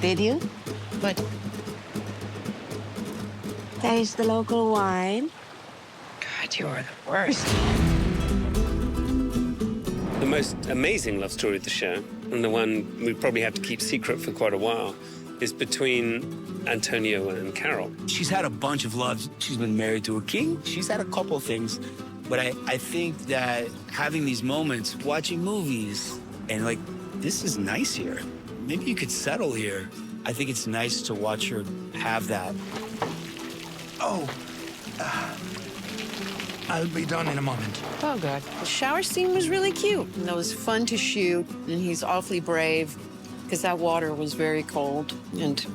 Did you? But Taste the local wine. God, you are the worst. The most amazing love story of the show, and the one we probably have to keep secret for quite a while, is between Antonio and Carol. She's had a bunch of loves. She's been married to a king. She's had a couple things. But I think that having these moments, watching movies, and like, this is nice here. Maybe you could settle here. I think it's nice to watch her have that. Oh, I'll be done in a moment. Oh, God. The shower scene was really cute. And it was fun to shoot, and he's awfully brave because that water was very cold. And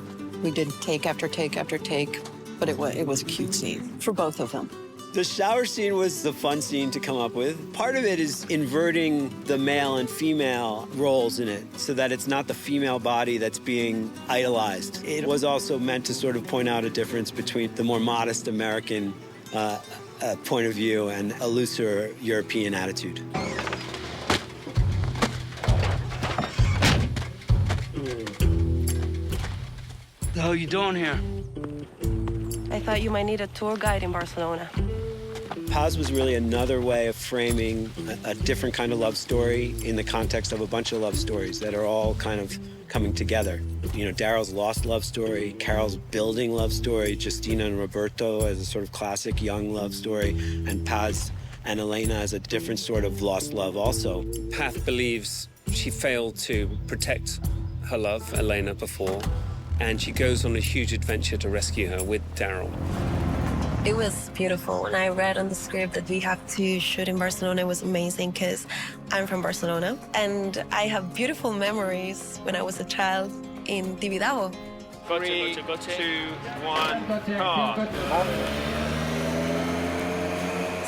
we did take after take after take, but it was a cute scene for both of them. The shower scene was the fun scene to come up with. Part of it is inverting the male and female roles in it so that it's not the female body that's being idolized. It was also meant to sort of point out a difference between the more modest American point of view and a looser European attitude. The hell are you doing here? I thought you might need a tour guide in Barcelona. Paz was really another way of framing a different kind of love story in the context of a bunch of love stories that are all kind of coming together. You know, Daryl's lost love story, Carol's building love story, Justina and Roberto as a sort of classic young love story, and Paz and Elena as a different sort of lost love also. Paz believes she failed to protect her love, Elena, before, and she goes on a huge adventure to rescue her with Daryl. It was beautiful. When I read on the script that we have to shoot in Barcelona, it was amazing because I'm from Barcelona. And I have beautiful memories when I was a child in Tibidabo. 3, 2, 1, car.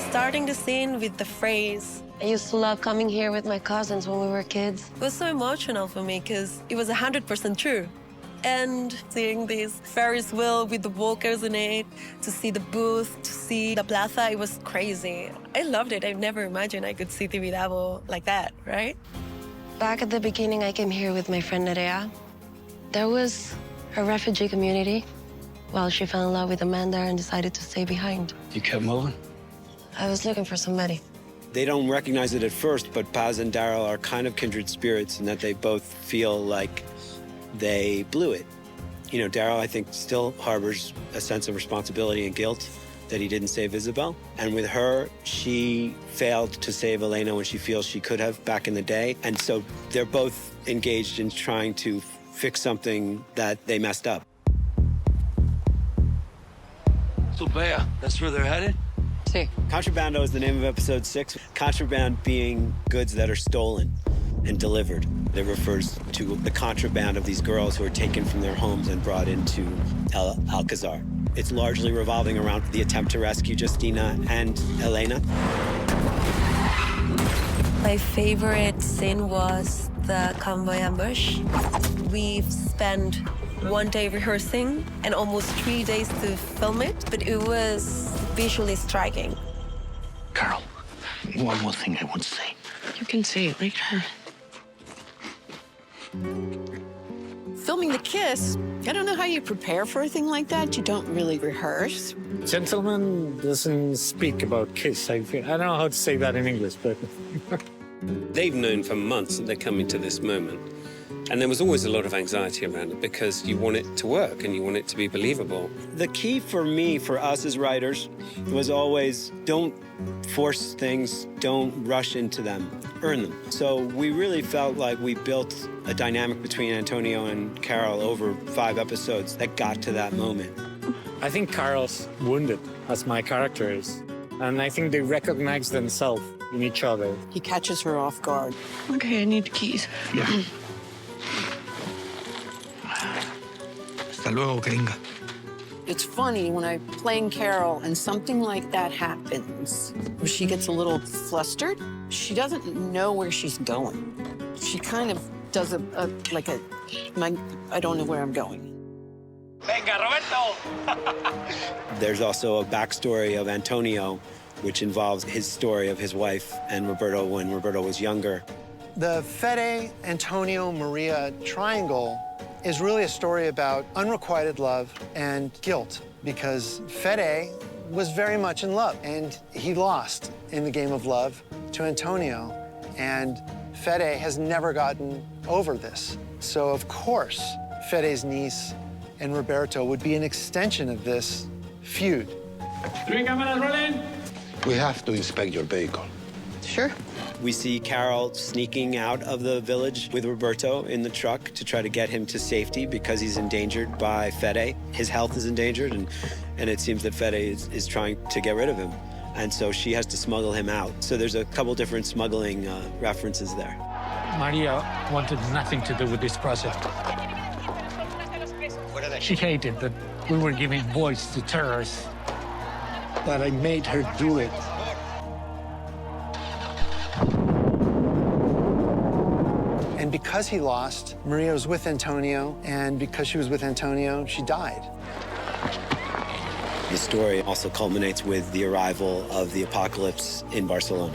Starting the scene with the phrase, I used to love coming here with my cousins when we were kids. It was so emotional for me because it was 100% true. And seeing this Ferris wheel with the walkers in it, to see the booth, to see the plaza, it was crazy. I loved it. I never imagined I could see Tibidabo like that, right? Back at the beginning, I came here with my friend Nerea. There was a refugee community. Well, she fell in love with a man there and decided to stay behind. You kept moving? I was looking for somebody. They don't recognize it at first, but Paz and Daryl are kind of kindred spirits in that they both feel like they blew it. You know, Daryl, I think, still harbors a sense of responsibility and guilt that he didn't save Isabel. And with her, she failed to save Elena when she feels she could have back in the day. And so they're both engaged in trying to fix something that they messed up. So, Bea, that's where they're headed? See. Contrabando is the name of episode 6. Contraband being goods that are stolen and delivered. It refers to the contraband of these girls who are taken from their homes and brought into Alcazar. It's largely revolving around the attempt to rescue Justina and Elena. My favorite scene was the convoy ambush. We've spent one day rehearsing and almost 3 days to film it, but it was visually striking. Carol, one more thing I want to say. You can say it later. Filming the kiss, I don't know how you prepare for a thing like that. You don't really rehearse. Gentleman doesn't speak about kiss. I don't know how to say that in English, but... They've known for months that they're coming to this moment. And there was always a lot of anxiety around it because you want it to work and you want it to be believable. The key for me, for us as writers, was always don't force things, don't rush into them, earn them. So we really felt like we built a dynamic between Antonio and Carol over 5 episodes that got to that moment. I think Carol's wounded, as my character is. And I think they recognize themselves in each other. He catches her off guard. Okay, I need the keys. Yeah. Hasta luego, gringa. It's funny when I'm playing Carol and something like that happens, where she gets a little flustered. She doesn't know where she's going. She kind of does I don't know where I'm going. Venga, Roberto! There's also a backstory of Antonio, which involves his story of his wife and Roberto when Roberto was younger. The Fede, Antonio, Maria triangle is really a story about unrequited love and guilt, because Fede was very much in love, and he lost in the game of love to Antonio, and Fede has never gotten over this. So, of course, Fede's niece and Roberto would be an extension of this feud. 3 cameras rolling. We have to inspect your vehicle. Sure. We see Carol sneaking out of the village with Roberto in the truck to try to get him to safety because he's endangered by Fede. His health is endangered, and it seems that Fede is trying to get rid of him. And so she has to smuggle him out. So there's a couple different smuggling references there. Maria wanted nothing to do with this project. She hated that we were giving voice to terrorists. But I made her do it. And because he lost, Maria was with Antonio, and because she was with Antonio, she died. The story also culminates with the arrival of the apocalypse in Barcelona.